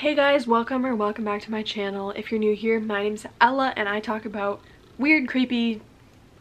Hey guys, welcome back to my channel. If you're new here, my name's Ella and I talk about weird, creepy,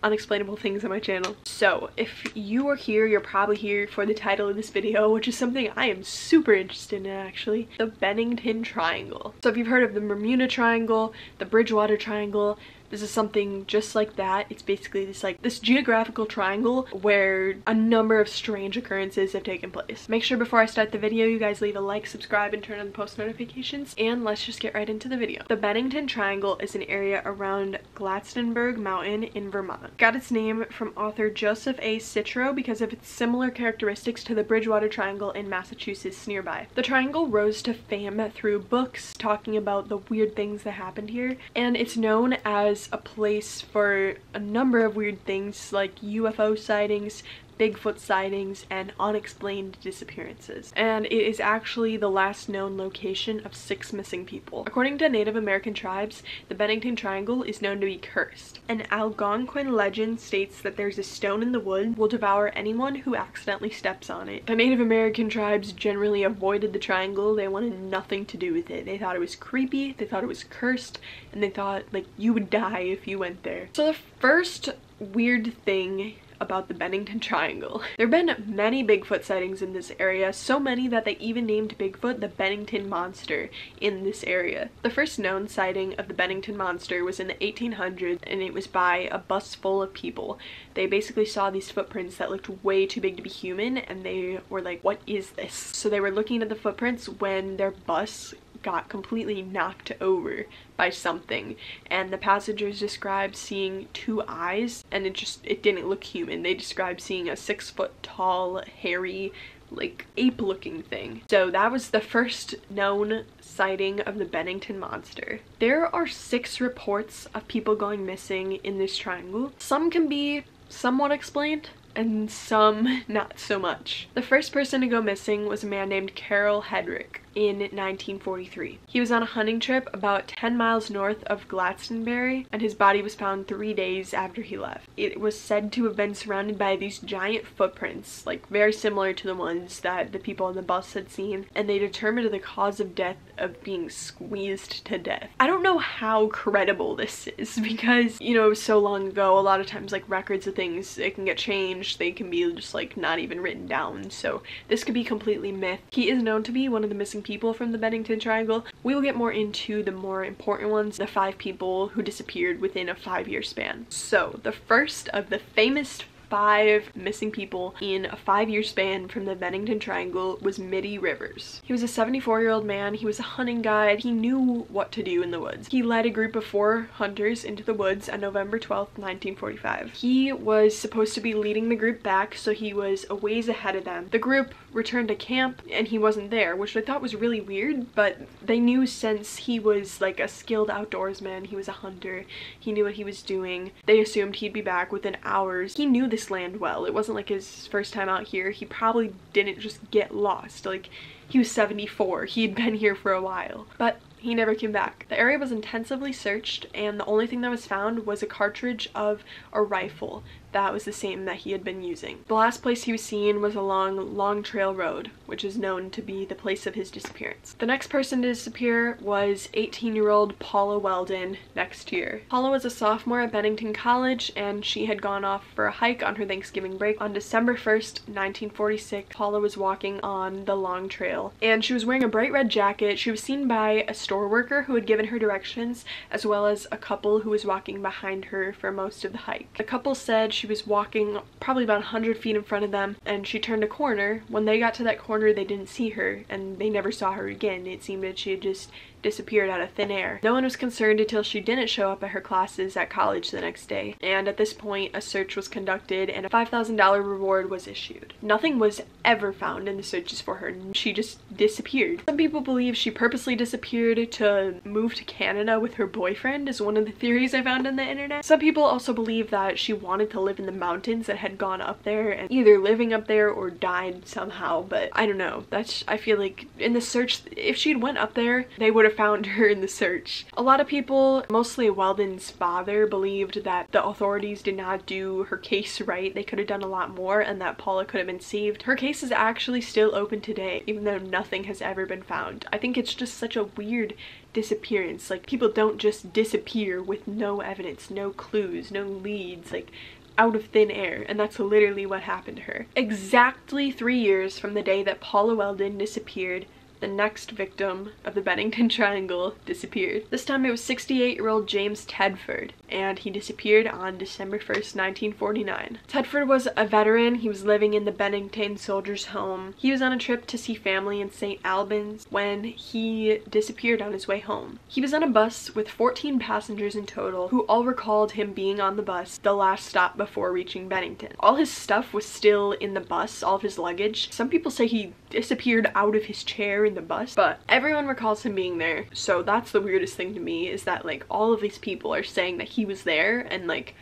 unexplainable things on my channel. So if you are here, you're probably here for the title of this video, which is something I am super interested in actually. The Bennington Triangle. So if you've heard of the Bermuda Triangle, the Bridgewater Triangle, this is something just like that. It's basically this geographical triangle where a number of strange occurrences have taken place. Make sure before I start the video, you guys leave a like, subscribe, and turn on the post notifications, and let's just get right into the video. The Bennington Triangle is an area around Glastonbury Mountain in Vermont. Got its name from author Joseph A. Citro because of its similar characteristics to the Bridgewater Triangle in Massachusetts nearby. The triangle rose to fame through books talking about the weird things that happened here, and it's known as a place for a number of weird things like UFO sightings, Bigfoot sightings, and unexplained disappearances. And it is actually the last known location of 6 missing people. According to Native American tribes, the Bennington Triangle is known to be cursed. An Algonquin legend states that there's a stone in the wood will devour anyone who accidentally steps on it. The Native American tribes generally avoided the triangle. They wanted nothing to do with it. They thought it was creepy, they thought it was cursed, and they thought like you would die if you went there. So the first weird thing about the Bennington Triangle. There have been many Bigfoot sightings in this area, so many that they even named Bigfoot the Bennington Monster in this area. The first known sighting of the Bennington Monster was in the 1800s, and it was by a bus full of people. They basically saw these footprints that looked way too big to be human, and they were like, what is this? So they were looking at the footprints when their bus got completely knocked over by something, and the passengers described seeing 2 eyes, and it didn't look human. They described seeing a 6-foot tall, hairy, like ape-looking thing. So that was the first known sighting of the Bennington Monster. There are 6 reports of people going missing in this triangle. Some can be somewhat explained, and some not so much. The first person to go missing was a man named Carol Hedrick in 1943. He was on a hunting trip about 10 miles north of Glastonbury, and his body was found 3 days after he left. It was said to have been surrounded by these giant footprints, like very similar to the ones that the people on the bus had seen, and they determined the cause of death of being squeezed to death. I don't know how credible this is because, you know, it was so long ago. A lot of times like records of things, it can get changed, they can be just like not even written down, so this could be completely myth. He is known to be one of the missing people from the Bennington Triangle. We will get more into the more important ones, the 5 people who disappeared within a 5-year span. So the first of the famous 5 missing people in a 5-year span from the Bennington Triangle was Midi Rivers. He was a 74-year-old man. He was a hunting guide. He knew what to do in the woods. He led a group of 4 hunters into the woods on November 12th, 1945. He was supposed to be leading the group back, so he was a ways ahead of them. The group returned to camp and he wasn't there, which I thought was really weird, but they knew since he was like a skilled outdoorsman, he was a hunter, he knew what he was doing, they assumed he'd be back within hours. He knew this land well. It wasn't like his first time out here. He probably didn't just get lost. Like, he was 74. He'd been here for a while. But he never came back. The area was intensively searched, and the only thing that was found was a cartridge of a rifle that was the same that he had been using. The last place he was seen was along Long Trail Road, which is known to be the place of his disappearance. The next person to disappear was 18-year-old Paula Weldon next year. Paula was a sophomore at Bennington College, and she had gone off for a hike on her Thanksgiving break. On December 1st, 1946, Paula was walking on the Long Trail, and she was wearing a bright red jacket. She was seen by a store worker who had given her directions, as well as a couple who was walking behind her for most of the hike. The couple said she was walking probably about 100 feet in front of them, and she turned a corner. When they got to that corner, they didn't see her, and they never saw her again. It seemed that she had just disappeared out of thin air. No one was concerned until she didn't show up at her classes at college the next day, and at this point a search was conducted and a $5,000 reward was issued. Nothing was ever found in the searches for her. She just disappeared. Some people believe she purposely disappeared to move to Canada with her boyfriend, is one of the theories I found on the internet. Some people also believe that she wanted to live in the mountains and had gone up there and either living up there or died somehow. But I don't know, I feel like in the search, if she'd went up there, they would have found her in the search. A lot of people, mostly Weldon's father, believed that the authorities did not do her case right. They could have done a lot more and that Paula could have been saved. Her case is actually still open today, even though nothing has ever been found. I think it's just such a weird disappearance. Like, people don't just disappear with no evidence, no clues, no leads, like out of thin air, and that's literally what happened to her. Exactly 3 years from the day that Paula Weldon disappeared, the next victim of the Bennington Triangle disappeared. This time it was 68-year-old James Tedford, and he disappeared on December 1st, 1949. Tedford was a veteran. He was living in the Bennington Soldiers' Home. He was on a trip to see family in St. Albans when he disappeared on his way home. He was on a bus with 14 passengers in total, who all recalled him being on the bus the last stop before reaching Bennington. All his stuff was still in the bus, all of his luggage. Some people say he disappeared out of his chair in the bus, but everyone recalls him being there. So that's the weirdest thing to me, is that like all of these people are saying that he was there, and like,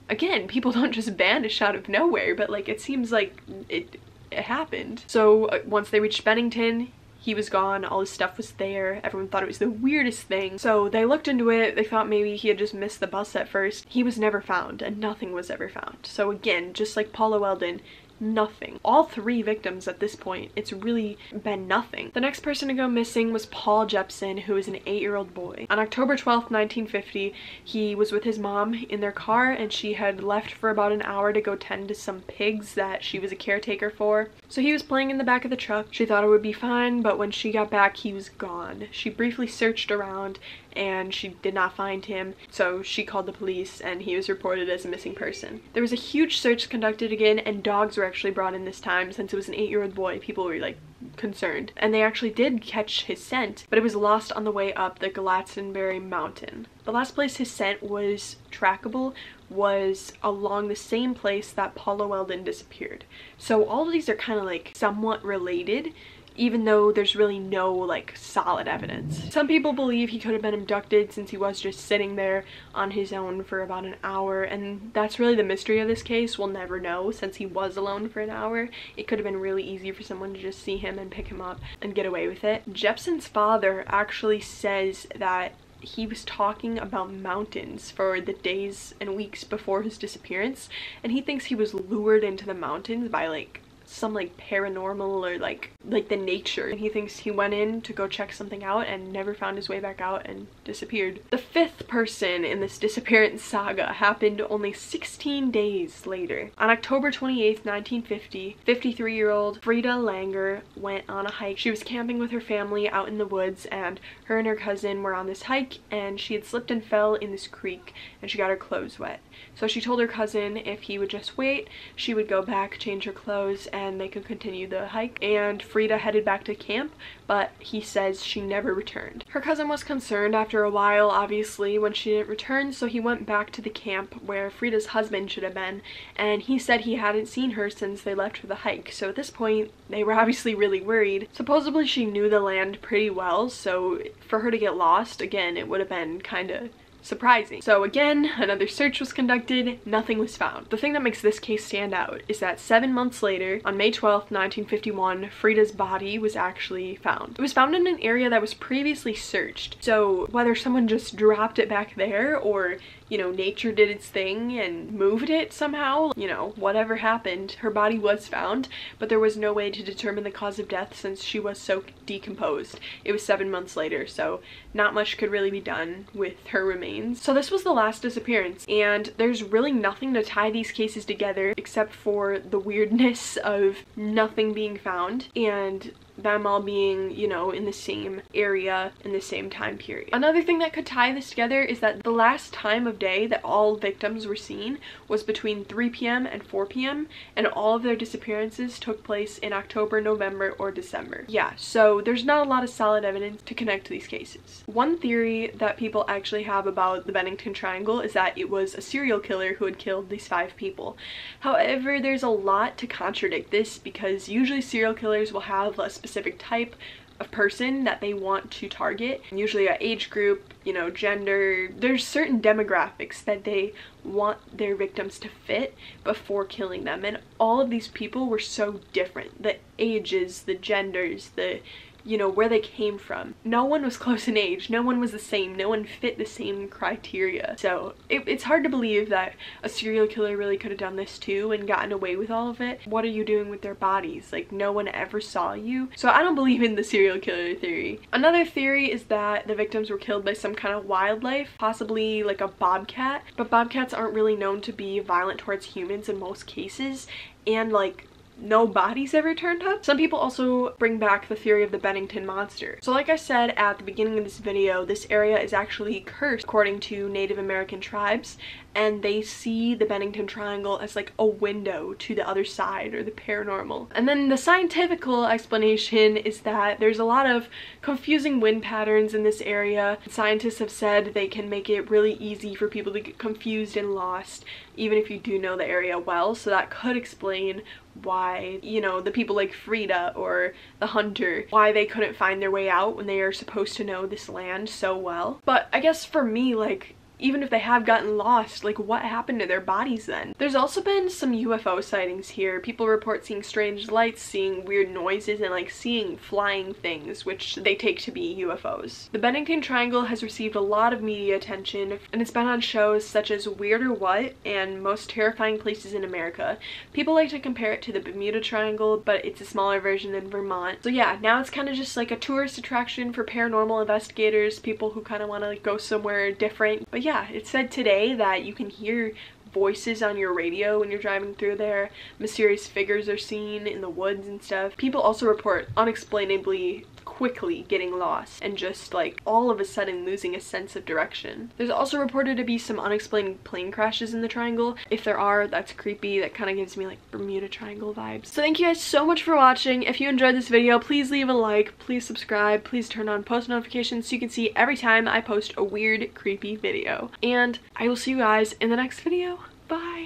again, people don't just vanish out of nowhere, but like it seems like it happened. So once they reached Bennington, he was gone, all his stuff was there. Everyone thought it was the weirdest thing. So they looked into it. They thought maybe he had just missed the bus at first. He was never found, and nothing was ever found. So again, just like Paula Weldon, nothing. All 3 victims at this point, it's really been nothing. The next person to go missing was Paul Jepson, who is an 8-year-old boy. On October 12th, 1950, he was with his mom in their car, and she had left for about an hour to go tend to some pigs that she was a caretaker for. So he was playing in the back of the truck. She thought it would be fine, but when she got back, he was gone. She briefly searched around and she did not find him, so she called the police and he was reported as a missing person. There was a huge search conducted again, and dogs were actually brought in this time. Since it was an 8-year-old boy, people were like concerned, and they actually did catch his scent, but it was lost on the way up the Glastonbury Mountain. The last place his scent was trackable was along the same place that Paula Weldon disappeared. So all of these are kind of like somewhat related, even though there's really no like solid evidence. Some people believe he could have been abducted, since he was just sitting there on his own for about an hour, and that's really the mystery of this case. We'll never know, since he was alone for an hour. It could have been really easy for someone to just see him and pick him up and get away with it. Jepson's father actually says that he was talking about mountains for the days and weeks before his disappearance, and he thinks he was lured into the mountains by like some like paranormal or like the nature, and he thinks he went in to go check something out and never found his way back out and disappeared. The 5th person in this disappearance saga happened only 16 days later. On October 28th, 1950, 53-year-old Frida Langer went on a hike. She was camping with her family out in the woods, and her cousin were on this hike, and she had slipped and fell in this creek and she got her clothes wet. So she told her cousin if he would just wait, she would go back, change her clothes, and they could continue the hike. And Frida headed back to camp, but he says she never returned. Her cousin was concerned after a while, obviously, when she didn't return, so he went back to the camp where Frida's husband should have been, and he said he hadn't seen her since they left for the hike. So at this point, they were obviously really worried. Supposedly she knew the land pretty well, so for her to get lost, again, it would have been kind of surprising. So again, another search was conducted, nothing was found. The thing that makes this case stand out is that 7 months later, on May 12th, 1951, Frida's body was actually found. It was found in an area that was previously searched. So whether someone just dropped it back there, or you know, nature did its thing and moved it somehow, you know, whatever happened, her body was found, but there was no way to determine the cause of death since she was so decomposed. It was 7 months later, so not much could really be done with her remains. So this was the last disappearance, and there's really nothing to tie these cases together except for the weirdness of nothing being found and them all being, you know, in the same area in the same time period. Another thing that could tie this together is that the last time of day that all victims were seen was between 3 p.m. and 4 p.m. and all of their disappearances took place in October, November, or December. Yeah, so there's not a lot of solid evidence to connect to these cases. One theory that people actually have about the Bennington Triangle is that it was a serial killer who had killed these 5 people. However, there's a lot to contradict this, because usually serial killers will have a specific type of person that they want to target. Usually an age group, you know, gender. There's certain demographics that they want their victims to fit before killing them, and all of these people were so different. The ages, the genders, the, you know, where they came from. No one was close in age, no one was the same, no one fit the same criteria. So it's hard to believe that a serial killer really could have done this too and gotten away with all of it. What are you doing with their bodies? Like, no one ever saw you. So I don't believe in the serial killer theory. Another theory is that the victims were killed by some kind of wildlife, possibly like a bobcat, but bobcats aren't really known to be violent towards humans in most cases, and like no bodies ever turned up. Some people also bring back the theory of the Bennington Monster. So like I said at the beginning of this video, this area is actually cursed according to Native American tribes, and they see the Bennington Triangle as like a window to the other side or the paranormal. And then the scientific explanation is that there's a lot of confusing wind patterns in this area. Scientists have said they can make it really easy for people to get confused and lost, even if you do know the area well. So that could explain why, you know, the people like Frida or the hunter, why they couldn't find their way out when they are supposed to know this land so well. But I guess for me, like, even if they have gotten lost, like, what happened to their bodies then? There's also been some UFO sightings here. People report seeing strange lights, seeing weird noises, and like seeing flying things, which they take to be UFOs. The Bennington Triangle has received a lot of media attention, and it's been on shows such as Weird or What and Most Terrifying Places in America. People like to compare it to the Bermuda Triangle, but it's a smaller version in Vermont. So yeah, now it's kind of just like a tourist attraction for paranormal investigators, people who kind of want to like go somewhere different. But yeah, it said today that you can hear voices on your radio when you're driving through there. Mysterious figures are seen in the woods and stuff. People also report unexplainably quickly getting lost and just like all of a sudden losing a sense of direction. There's also reported to be some unexplained plane crashes in the triangle. If there are, that's creepy. That kind of gives me like Bermuda Triangle vibes. So thank you guys so much for watching. If you enjoyed this video, please leave a like, please subscribe, please turn on post notifications so you can see every time I post a weird, creepy video. And I will see you guys in the next video. Bye!